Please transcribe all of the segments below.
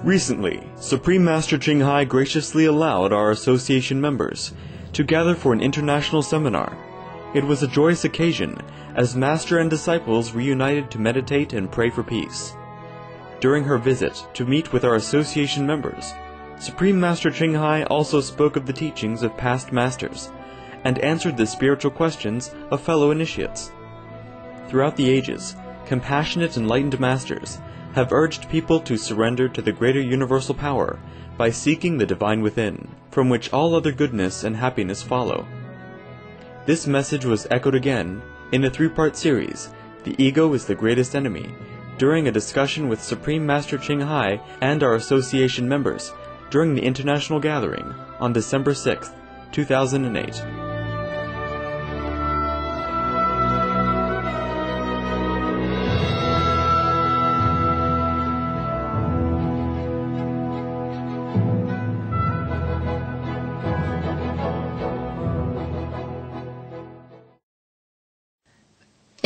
Recently, Supreme Master Ching Hai graciously allowed our association members to gather for an international seminar. It was a joyous occasion as Master and disciples reunited to meditate and pray for peace. During her visit to meet with our association members, Supreme Master Ching Hai also spoke of the teachings of past masters and answered the spiritual questions of fellow initiates. Throughout the ages, compassionate enlightened masters have urged people to surrender to the greater universal power by seeking the divine within, from which all other goodness and happiness follow. This message was echoed again in a 3-part series, The Ego is the Greatest Enemy, during a discussion with Supreme Master Ching Hai and our association members during the international gathering on December 6, 2008.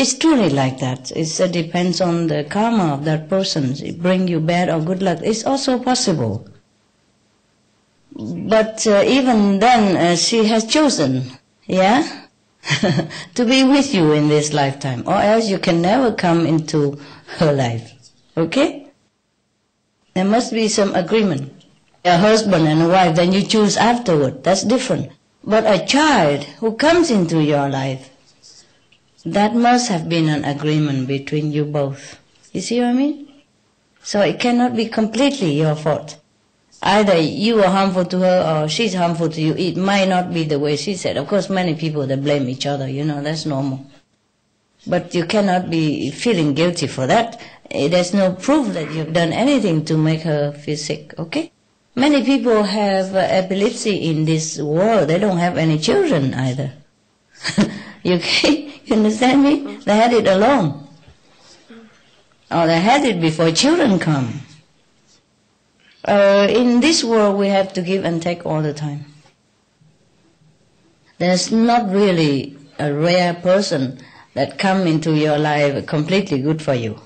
It's truly like that. It depends on the karma of that person. It bring you bad or good luck. It's also possible. But even then, she has chosen, yeah, to be with you in this lifetime, or else you can never come into her life. Okay? There must be some agreement. A husband and a wife, then you choose afterward. That's different. But a child who comes into your life, that must have been an agreement between you both. You see what I mean? So it cannot be completely your fault. Either you are harmful to her or she's harmful to you. It might not be the way she said. Of course, many people, they blame each other, that's normal. But you cannot be feeling guilty for that. There's no proof that you've done anything to make her feel sick, okay? Many people have epilepsy in this world. They don't have any children either. Okay? You understand me? They had it alone. Or they had it before children come. In this world, we have to give and take all the time. There's not really a rare person that come into your life completely good for you.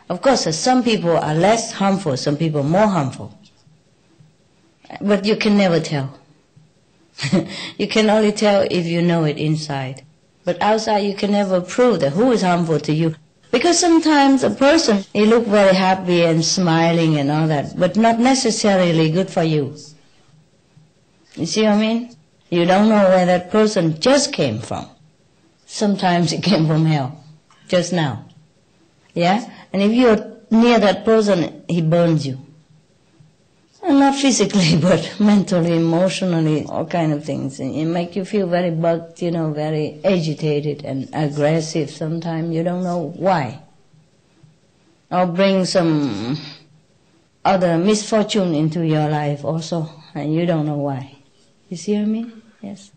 Of course, some people are less harmful, some people more harmful. But you can never tell. You can only tell if you know it inside. But outside, you can never prove that who is harmful to you. Because sometimes a person, he look very happy and smiling and all that, but not necessarily good for you. You see what I mean? You don't know where that person just came from. Sometimes it came from hell, just now. Yeah? And if you're near that person, he burns you. And not physically, but mentally, emotionally, all kind of things. And it make you feel very bugged, very agitated and aggressive sometimes. You don't know why. Or bring some other misfortune into your life also, and you don't know why. You see what I mean? Yes.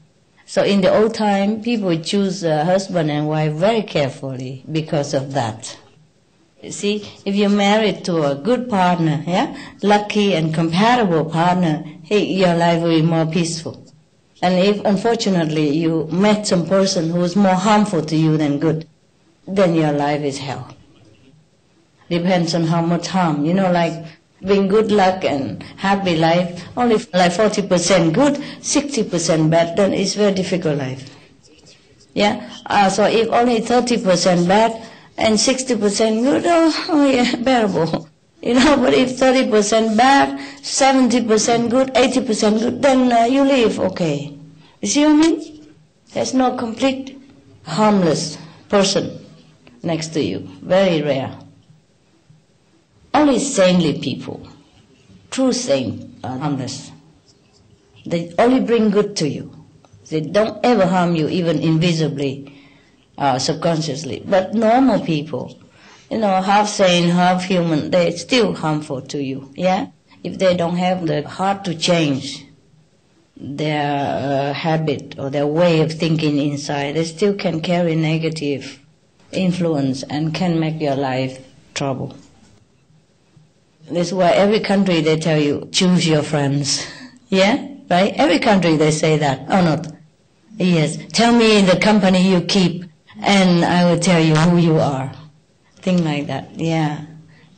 So in the old time, people choose husband and wife very carefully because of that. You see, if you're married to a good partner, lucky and compatible partner, your life will be more peaceful. And if, unfortunately, you met some person who is more harmful to you than good, then your life is hell. Depends on how much harm. Like being good luck and happy life, only like 40% good, 60% bad, then it's very difficult life. Yeah? So if only 30% bad, and 60% good, bearable. But if 30% bad, 70% good, 80% good, then you live okay. You see what I mean? There's no complete harmless person next to you. Very rare. Only saintly people, true saints, are harmless. They only bring good to you. They don't ever harm you, even invisibly. Subconsciously. But normal people, half saint, half human, they're still harmful to you, yeah? If they don't have the heart to change their habit or their way of thinking inside, they still can carry negative influence and can make your life trouble. That's why every country they tell you, choose your friends, yeah? Right? Every country they say that, or not? Yes, tell me the company you keep, and I will tell you who you are. Thing like that, yeah.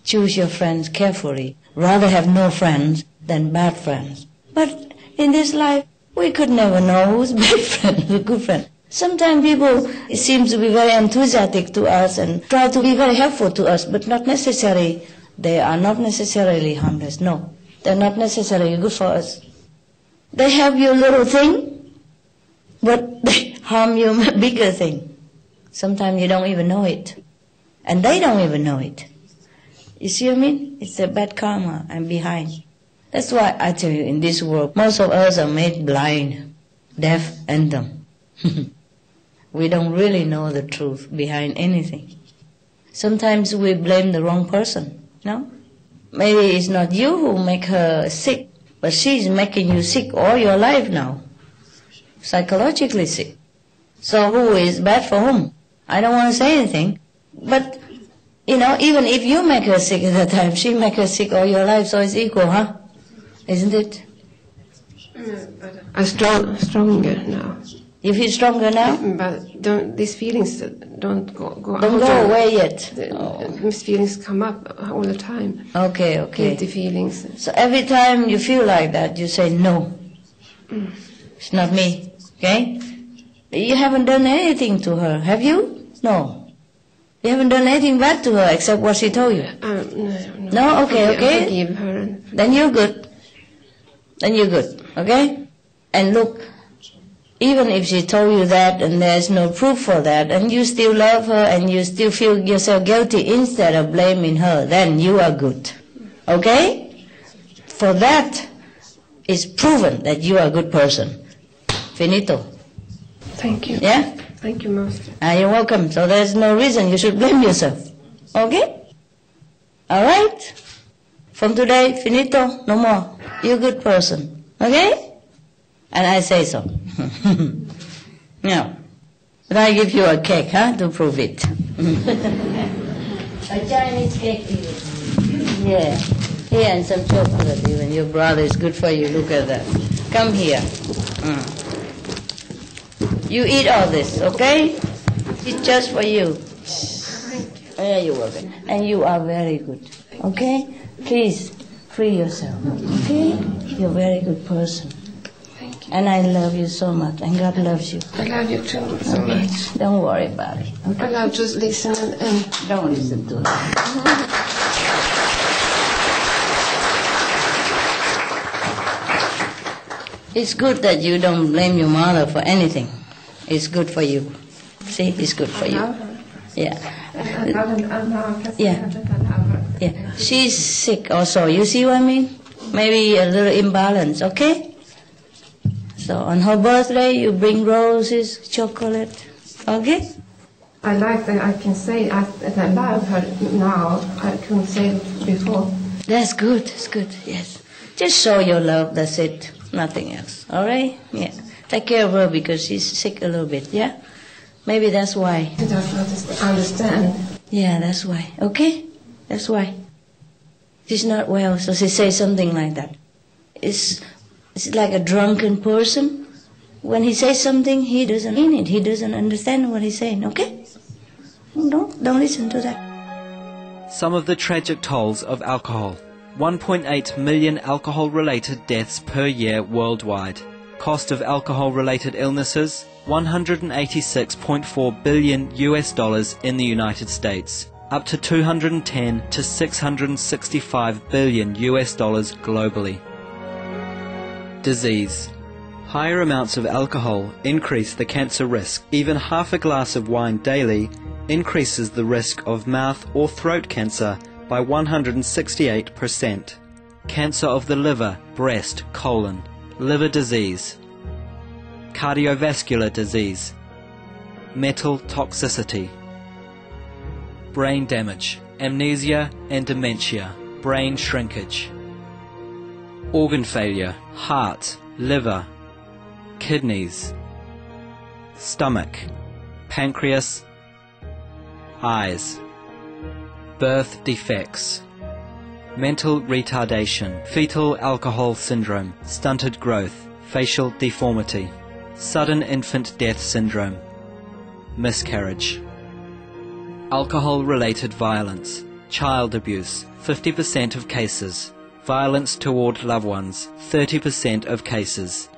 Choose your friends carefully. rather have no friends than bad friends. But in this life, we could never know who's bad friend, who's good friend. Sometimes people seem to be very enthusiastic to us and try to be very helpful to us, but not necessarily, they are not necessarily harmless. No, they're not necessarily good for us. They help you a little thing, but they harm you a bigger thing. Sometimes you don't even know it, and they don't even know it. You see what I mean? It's a bad karma and behind. That's why I tell you, in this world, most of us are made blind, deaf, and dumb. We don't really know the truth behind anything. Sometimes we blame the wrong person, no? Maybe it's not you who make her sick, but she's making you sick all your life now. Psychologically sick. So who is bad for whom? I don't want to say anything, but, you know, even if you make her sick at that time, she make her sick all your life, so it's equal, huh? Isn't it? I'm stronger now. You feel stronger now? But these feelings don't go Don't go away yet. These feelings come up all the time. Okay, okay. Guilty feelings. So every time you feel like that, you say, no, it's not me, okay? You haven't done anything to her, have you? No. You haven't done anything bad to her except what she told you? No. No? Okay, okay. I forgive her. Then you're good. Then you're good, okay? And look, even if she told you that and there's no proof for that, and you still love her and you still feel yourself guilty instead of blaming her, then you are good, okay? For that, it's proven that you are a good person. Finito. Thank you. Yeah? Thank you, Master. You're welcome. So there's no reason you should blame yourself. Okay? All right? From today, finito, no more. You're a good person. Okay? And I say so. Now, but I give you a cake, huh, to prove it. A Chinese cake even. Yeah. Here, and some chocolate even. Your brother is good for you. Look at that. Come here. You eat all this, okay? It's just for you. Yeah, you're welcome. And you are very good, okay? Please, free yourself, okay? You're a very good person. Thank you. And I love you so much, and God loves you. I love you too so much. Don't worry about it, okay? I love to listen and Don't listen to her. It's good that you don't blame your mother for anything. It's good for you. See, it's good for you. Yeah. Yeah. Yeah. She's sick also. You see what I mean? Maybe a little imbalance, okay? So on her birthday, you bring roses, chocolate, okay? I like that I can say that I love her now. I couldn't say it before. That's good. That's good. Yes. Just show your love. That's it. Nothing else. All right? Yeah. Take care of her because she's sick a little bit. Yeah. Maybe that's why. She doesn't understand. Yeah, that's why. Okay? That's why. She's not well, so she says something like that. It's like a drunken person. When he says something, he doesn't mean it. He doesn't understand what he's saying. Okay? Don't listen to that. Some of the tragic tolls of alcohol. 1.8 million alcohol-related deaths per year worldwide. Cost of alcohol-related illnesses, $186.4 billion in the United States, up to 210 to 665 billion globally. Disease. Higher amounts of alcohol increase the cancer risk. Even half a glass of wine daily increases the risk of mouth or throat cancer by 168%. Cancer of the liver, breast, colon, liver disease, cardiovascular disease, metal toxicity, brain damage, amnesia and dementia, brain shrinkage, organ failure, heart, liver, kidneys, stomach, pancreas, eyes, birth defects, mental retardation, fetal alcohol syndrome, stunted growth, facial deformity, sudden infant death syndrome, miscarriage, alcohol-related violence, child abuse, 50% of cases, Violence toward loved ones, 30% of cases.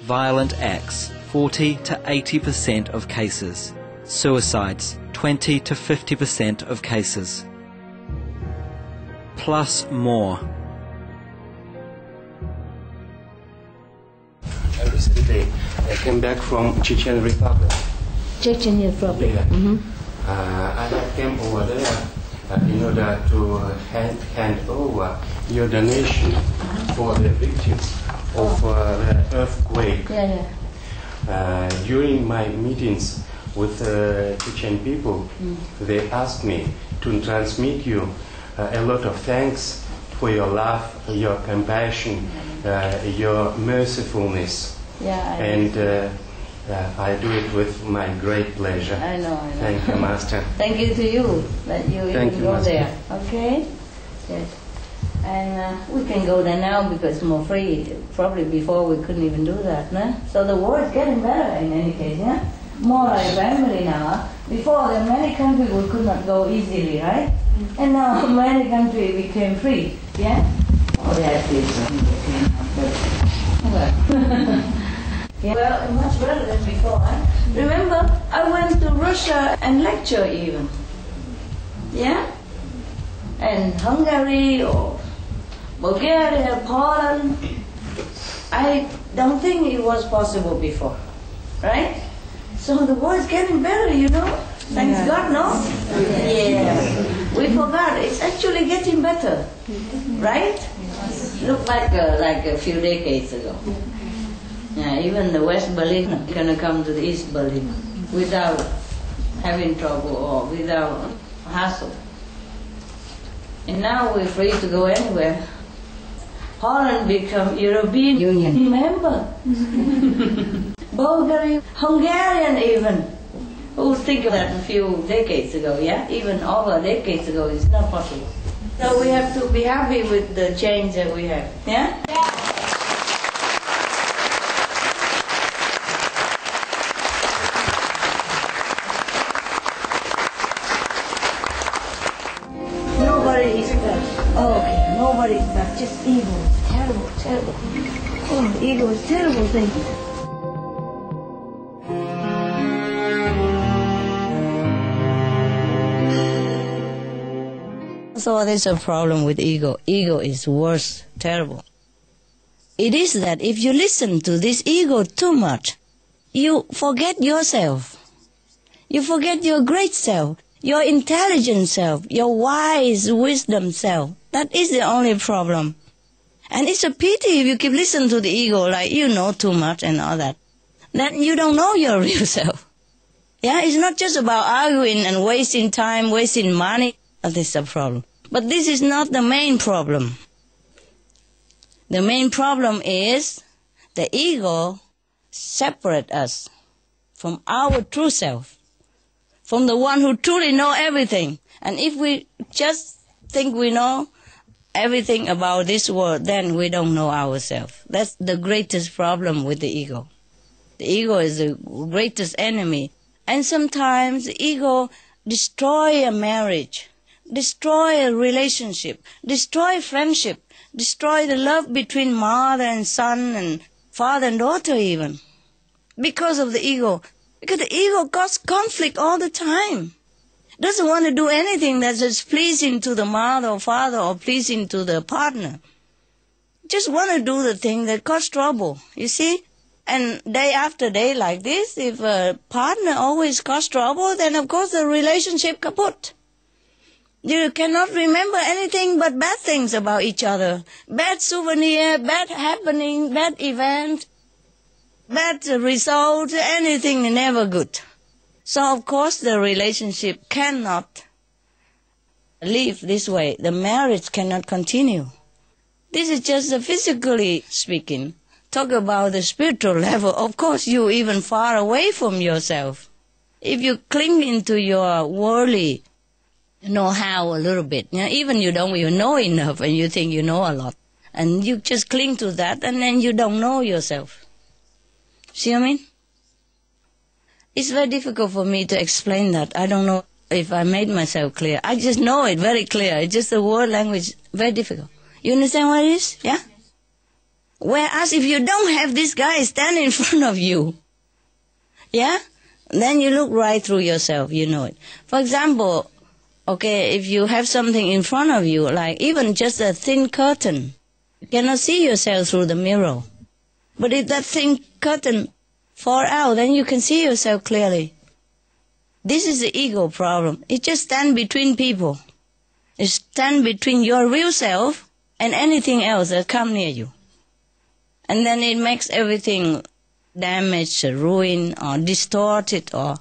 Violent acts, 40 to 80% of cases. Suicides, 20 to 50% of cases. Plus more. Recently, I came back from Chechen Republic. Chechen Republic. Yeah. I came over there in order to hand over your donation for the victims of the earthquake. During my meetings with Chechen people, they asked me to transmit you a lot of thanks for your love, your compassion, your mercifulness. And I do it with my great pleasure. I know. Thank you, Master. Thank you to you that you even go Master. there. Okay? Yes. And we can go there now because it's more free. Probably before we couldn't even do that, no? So the war is getting better in any case, yeah? More like family now. Before, in many countries we could not go easily, right? And now many countries became free, yeah? Oh, they have well, much better than before, huh? Remember, I went to Russia and lecture even. Yeah? And Hungary or Bulgaria, Poland. I don't think it was possible before, right? So the war is getting better, you know? Thanks God, no? Yeah. We forgot. It's actually getting better, right? Look like a few decades ago. Yeah, even the West Berlin is going to come to the East Berlin without having trouble or without hassle. And now we're free to go anywhere. Holland become European Union. Remember? Bulgaria, Hungarian even. Who would think of that a few decades ago, yeah? Even over decades ago, it's not possible. So we have to be happy with the change that we have, yeah? Nobody is bad. Oh, okay, nobody is bad. Just evil. Terrible, terrible. Oh, ego is a terrible thing. So there's a problem with ego. Ego is worse, terrible. It is that if you listen to this ego too much, you forget yourself. You forget your great self, your intelligent self, your wise wisdom self. That is the only problem. And it's a pity if you keep listening to the ego like you know too much and all that. Then you don't know your real self. Yeah, it's not just about arguing and wasting time, wasting money. That is the problem. But this is not the main problem. The main problem is the ego separates us from our true self, from the one who truly knows everything. And if we just think we know everything about this world, then we don't know ourselves. That's the greatest problem with the ego. The ego is the greatest enemy. And sometimes the ego destroys a marriage, destroy a relationship, destroy friendship, destroy the love between mother and son and father and daughter even. Because of the ego. Because the ego causes conflict all the time. Doesn't want to do anything that is pleasing to the mother or father or pleasing to the partner. Just want to do the thing that causes trouble, you see? And day after day like this, if a partner always causes trouble, then of course the relationship kaput. You cannot remember anything but bad things about each other. Bad souvenir, bad happening, bad event, bad result, anything never good. So of course the relationship cannot live this way. The marriage cannot continue. This is just physically speaking. Talk about the spiritual level. Of course you even far away from yourself. If you cling into your worldly know-how a little bit. You know, even you don't even know enough and you think you know a lot. And you just cling to that and then you don't know yourself. See what I mean? It's very difficult for me to explain that. I don't know if I made myself clear. I just know it very clear. It's just the word language, very difficult. You understand what it is? Yeah? Whereas if you don't have this guy standing in front of you, yeah, then you look right through yourself, you know it. For example, okay, if you have something in front of you, like even just a thin curtain, you cannot see yourself through the mirror. But if that thin curtain fall out, then you can see yourself clearly. This is the ego problem. It just stands between people. It stands between your real self and anything else that comes near you. And then it makes everything damaged, ruined, or distorted, or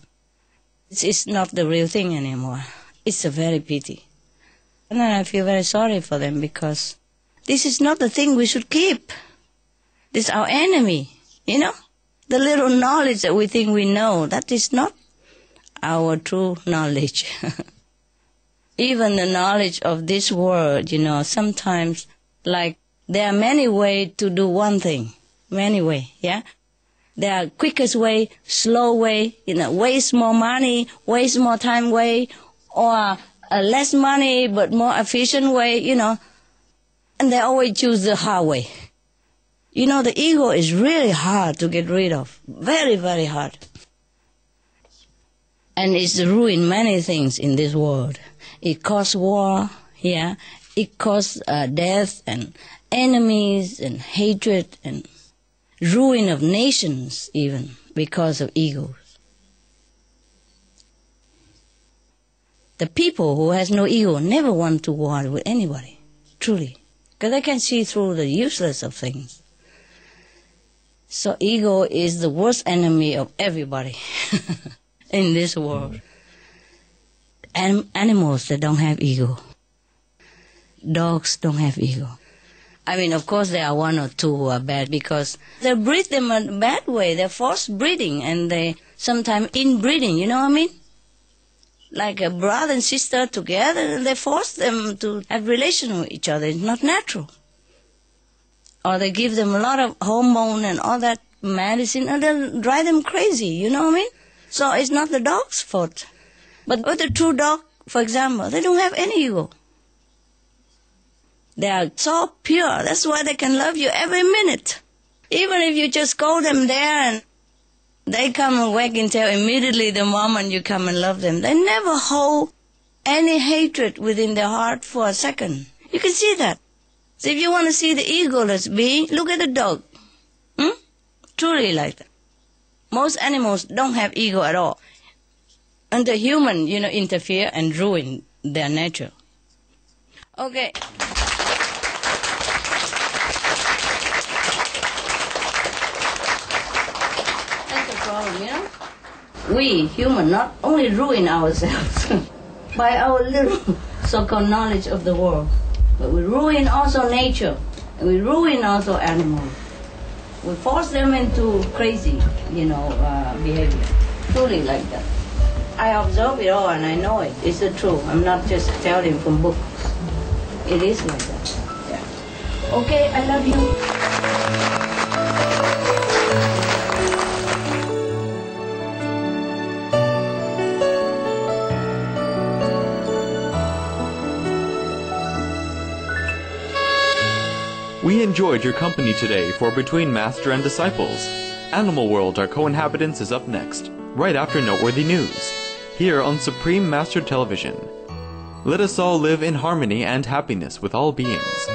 it's not the real thing anymore. It's a very pity. And then I feel very sorry for them, because this is not the thing we should keep. This is our enemy, you know? The little knowledge that we think we know, that is not our true knowledge. Even the knowledge of this world, you know, sometimes, like, there are many ways to do one thing. Many ways, yeah? There are quickest way, slow way, you know, waste more money, waste more time way, or a less money but more efficient way, you know. And they always choose the hard way. You know, the ego is really hard to get rid of. Very, very hard. And it's ruined many things in this world. It causes war, yeah. It causes death and enemies and hatred and ruin of nations even because of egos. The people who has no ego never want to war with anybody, truly, because they can see through the useless of things. So ego is the worst enemy of everybody in this world. And animals that don't have ego. Dogs don't have ego. I mean, of course, there are one or two who are bad because they breed them in a bad way. They're forced breeding, and they sometimes inbreeding, you know what I mean? Like a brother and sister together, and they force them to have relation with each other. It's not natural. Or they give them a lot of hormone and all that medicine, and they drive them crazy, you know what I mean? So it's not the dog's fault. But with a true dog, for example, they don't have any ego. They are so pure. That's why they can love you every minute. Even if you just call them there and they come and wag and tail immediately the moment you come and love them. They never hold any hatred within their heart for a second. You can see that. So if you want to see the egoless being, look at the dog. Truly like that. Most animals don't have ego at all. And the human, you know, interfere and ruin their nature. Okay. Problem, you know? We, human, not only ruin ourselves by our little so-called knowledge of the world, but we ruin also nature, and we ruin also animals. We force them into crazy, you know, behavior. Truly like that. I observe it all and I know it. It's the truth. I'm not just telling from books. It is like that. Yeah. Okay, I love you. We enjoyed your company today for Between Master and Disciples. Animal World, Our Co-Inhabitants is up next, right after Noteworthy News, here on Supreme Master Television. Let us all live in harmony and happiness with all beings.